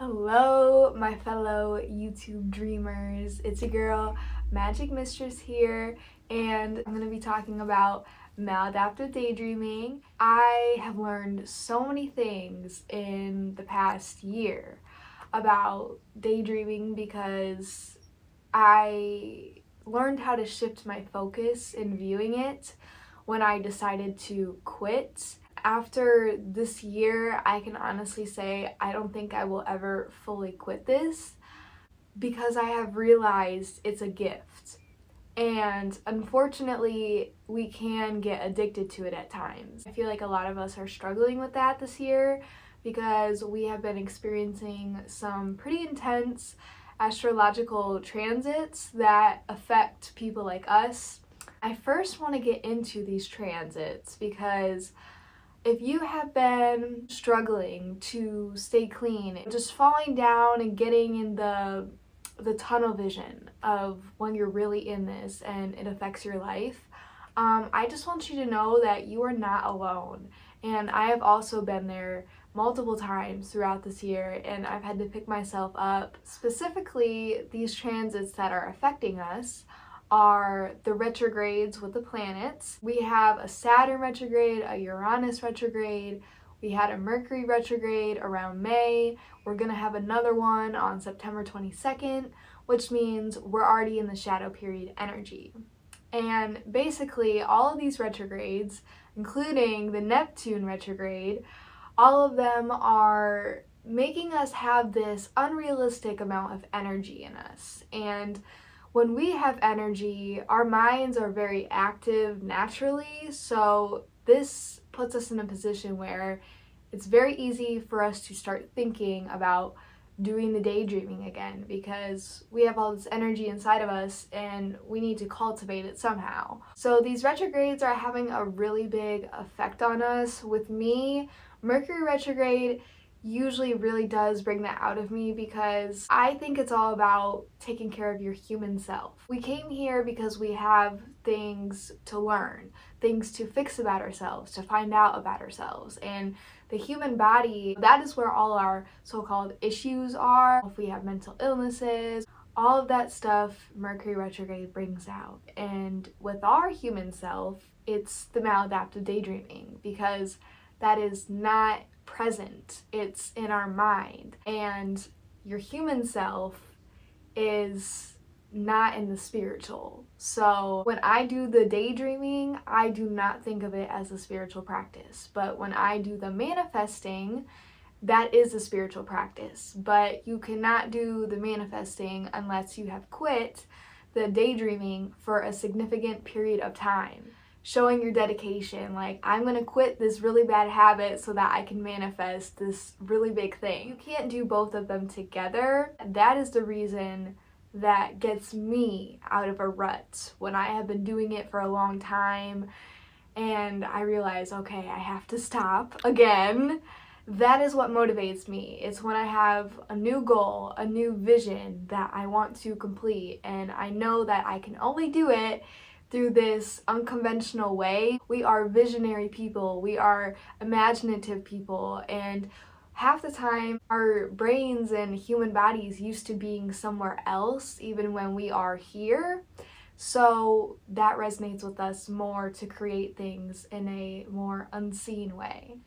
Hello, my fellow YouTube dreamers. It's your girl, Magic Mistress here, and I'm going to be talking about maladaptive daydreaming. I have learned so many things in the past year about daydreaming because I learned how to shift my focus in viewing it when I decided to quit. After this year, I can honestly say I don't think I will ever fully quit this because I have realized it's a gift. And unfortunately, we can get addicted to it at times. I feel like a lot of us are struggling with that this year because we have been experiencing some pretty intense astrological transits that affect people like us. I first want to get into these transits because if you have been struggling to stay clean, just falling down and getting in the tunnel vision of when you're really in this and it affects your life, I just want you to know that you are not alone. And I have also been there multiple times throughout this year, and I've had to pick myself up. Specifically, these transits that are affecting us are the retrogrades with the planets. We have a Saturn retrograde, a Uranus retrograde, we had a Mercury retrograde around May, we're gonna have another one on September 22nd, which means we're already in the shadow period energy. And basically all of these retrogrades, including the Neptune retrograde, all of them are making us have this unrealistic amount of energy in us. And when we have energy, our minds are very active naturally, so this puts us in a position where it's very easy for us to start thinking about doing the daydreaming again because we have all this energy inside of us and we need to cultivate it somehow. So these retrogrades are having a really big effect on us. With me, Mercury retrograde usually really does bring that out of me because I think it's all about taking care of your human self. We came here because we have things to learn, things to fix about ourselves, to find out about ourselves, and the human body, that is where all our so-called issues are. If we have mental illnesses, all of that stuff Mercury retrograde brings out. And with our human self, it's the maladaptive daydreaming because that is not present, it's in our mind, and your human self is not in the spiritual. So when I do the daydreaming, I do not think of it as a spiritual practice, but when I do the manifesting, that is a spiritual practice. But you cannot do the manifesting unless you have quit the daydreaming for a significant period of time, showing your dedication, like, I'm gonna quit this really bad habit so that I can manifest this really big thing. You can't do both of them together. That is the reason that gets me out of a rut when I have been doing it for a long time and I realize, okay, I have to stop again. That is what motivates me. It's when I have a new goal, a new vision that I want to complete, and I know that I can only do it through this unconventional way. We are visionary people, we are imaginative people, and half the time our brains and human bodies used to being somewhere else even when we are here. So that resonates with us more to create things in a more unseen way.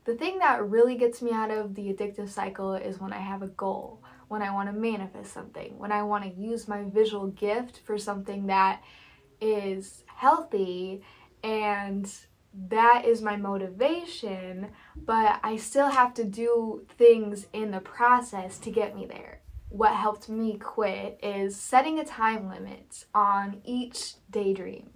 The thing that really gets me out of the addictive cycle is when I have a goal, when I want to manifest something, when I want to use my visual gift for something that is healthy, and that is my motivation, but I still have to do things in the process to get me there. What helped me quit is setting a time limit on each daydream.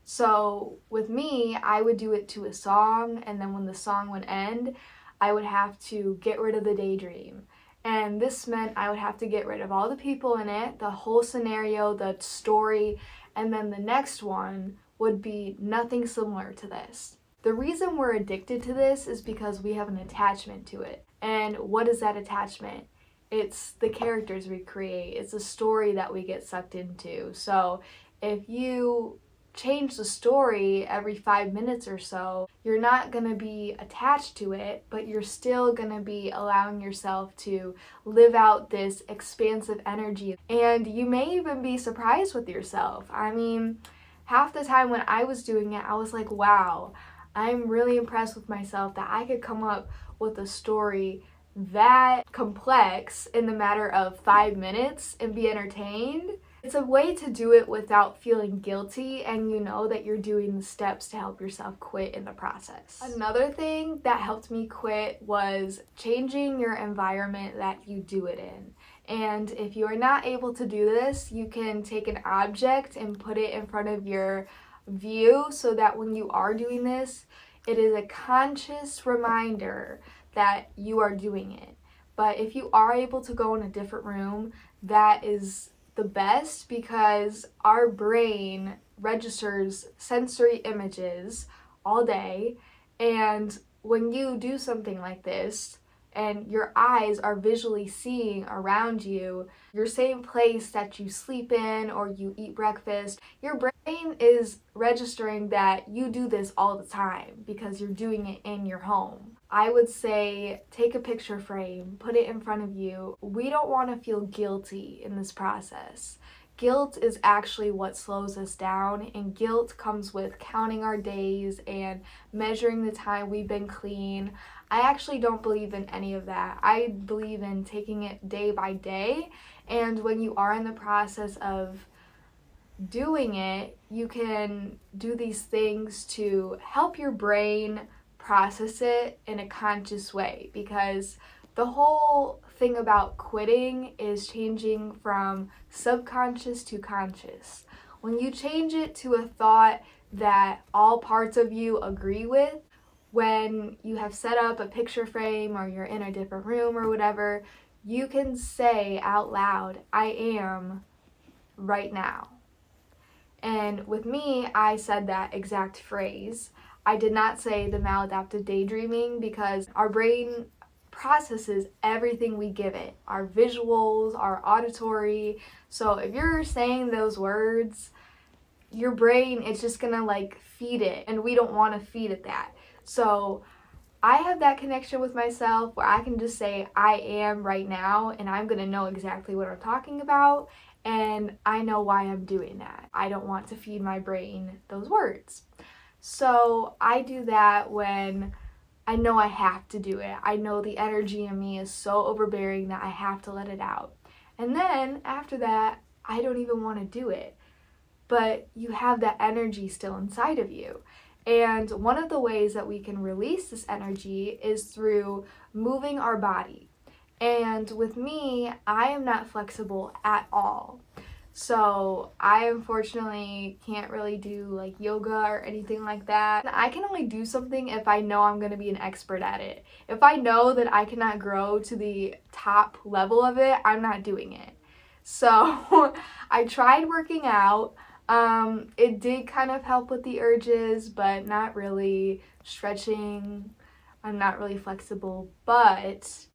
So with me, I would do it to a song, and then when the song would end, I would have to get rid of the daydream. And this meant I would have to get rid of all the people in it, the whole scenario, the story, and then the next one would be nothing similar to this. The reason we're addicted to this is because we have an attachment to it. And what is that attachment? It's the characters we create. It's a story that we get sucked into. So if you change the story every 5 minutes or so, you're not going to be attached to it, but you're still going to be allowing yourself to live out this expansive energy. And you may even be surprised with yourself. I mean, half the time when I was doing it, I was like, wow, I'm really impressed with myself that I could come up with a story that complex in the matter of 5 minutes and be entertained. It's a way to do it without feeling guilty, and you know that you're doing the steps to help yourself quit in the process. Another thing that helped me quit was changing your environment that you do it in. And if you are not able to do this, you can take an object and put it in front of your view so that when you are doing this, it is a conscious reminder that you are doing it. But if you are able to go in a different room, that is the best, because our brain registers sensory images all day, and when you do something like this and your eyes are visually seeing around you, your same place that you sleep in or you eat breakfast, your brain is registering that you do this all the time because you're doing it in your home. I would say take a picture frame, put it in front of you. We don't want to feel guilty in this process. Guilt is actually what slows us down, and guilt comes with counting our days and measuring the time we've been clean. I actually don't believe in any of that. I believe in taking it day by day, and when you are in the process of doing it, you can do these things to help your brain process it in a conscious way, because the whole thing about quitting is changing from subconscious to conscious. When you change it to a thought that all parts of you agree with, when you have set up a picture frame or you're in a different room or whatever, you can say out loud, I am right now. And with me, I said that exact phrase. I did not say the maladaptive daydreaming, because our brain processes everything we give it, our visuals, our auditory. So if you're saying those words, your brain is just gonna like feed it, and we don't want to feed it that. So I have that connection with myself where I can just say I am right now, and I'm gonna know exactly what I'm talking about, and I know why I'm doing that. I don't want to feed my brain those words. So I do that when I know I have to do it. I know the energy in me is so overbearing that I have to let it out. And then after that, I don't even want to do it. But you have that energy still inside of you. And one of the ways that we can release this energy is through moving our body. And with me, I am not flexible at all. So I unfortunately can't really do like yoga or anything like that. I can only do something if I know I'm going to be an expert at it. If I know that I cannot grow to the top level of it, I'm not doing it. So I tried working out. It did kind of help with the urges, but not really. Stretching, I'm not really flexible, but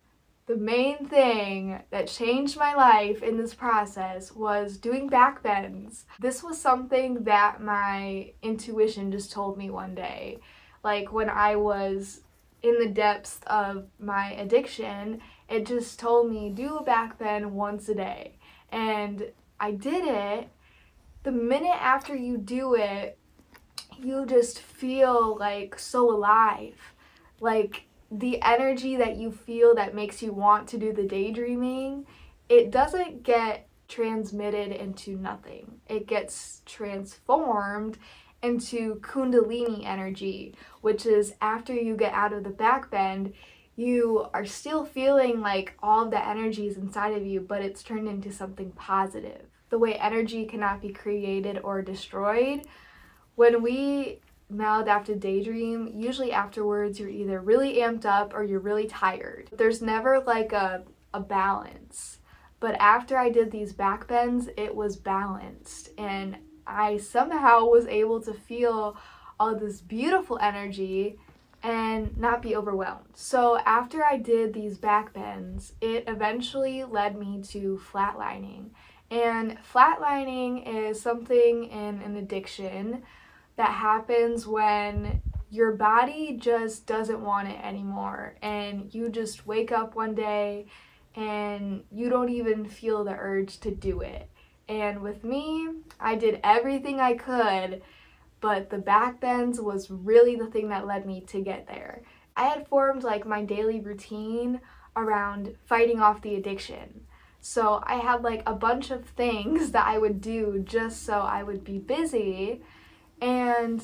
the main thing that changed my life in this process was doing backbends. This was something that my intuition just told me one day. Like when I was in the depths of my addiction, it just told me do a backbend once a day. And I did it. The minute after you do it, you just feel like so alive. Like the energy that you feel that makes you want to do the daydreaming, it doesn't get transmitted into nothing. It gets transformed into Kundalini energy, which is after you get out of the backbend, you are still feeling like all of the energy is inside of you, but it's turned into something positive. The way energy cannot be created or destroyed, when we maladaptive daydream, usually afterwards you're either really amped up or you're really tired. There's never like a balance. But after I did these backbends, it was balanced, and I somehow was able to feel all this beautiful energy and not be overwhelmed. So after I did these backbends, it eventually led me to flatlining. And flatlining is something in an addiction that happens when your body just doesn't want it anymore, and you just wake up one day and you don't even feel the urge to do it. And with me, I did everything I could, but the backbends was really the thing that led me to get there. I had formed like my daily routine around fighting off the addiction. So I had like a bunch of things that I would do just so I would be busy. And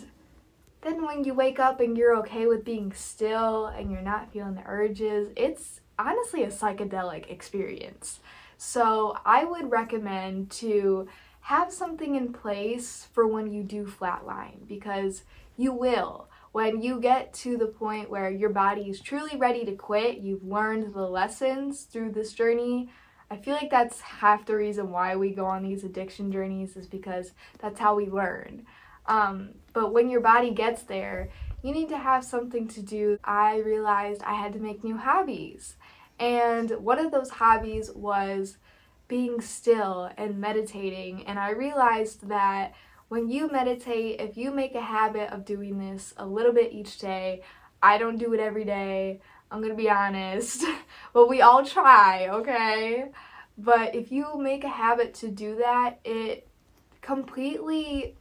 then when you wake up and you're okay with being still and you're not feeling the urges, it's honestly a psychedelic experience. So I would recommend to have something in place for when you do flatline, because you will. When you get to the point where your body is truly ready to quit, you've learned the lessons through this journey. I feel like that's half the reason why we go on these addiction journeys, is because that's how we learn. But when your body gets there, you need to have something to do. I realized I had to make new hobbies. And one of those hobbies was being still and meditating. And I realized that when you meditate, if you make a habit of doing this a little bit each day, I don't do it every day, I'm gonna be honest, but we all try, okay? But if you make a habit to do that, it completely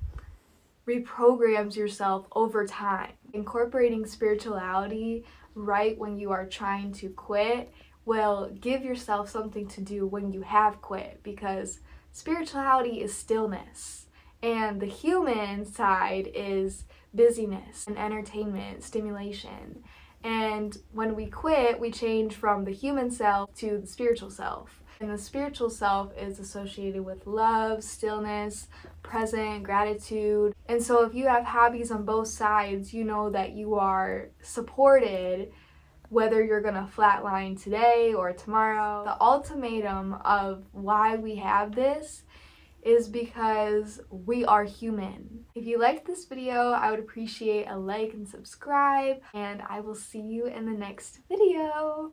reprograms yourself over time. Incorporating spirituality right when you are trying to quit will give yourself something to do when you have quit, because spirituality is stillness and the human side is busyness and entertainment, stimulation. And when we quit, we change from the human self to the spiritual self. And the spiritual self is associated with love, stillness, present, gratitude. And so if you have hobbies on both sides, you know that you are supported whether you're gonna flatline today or tomorrow. The ultimatum of why we have this is because we are human. If you liked this video, I would appreciate a like and subscribe, and I will see you in the next video.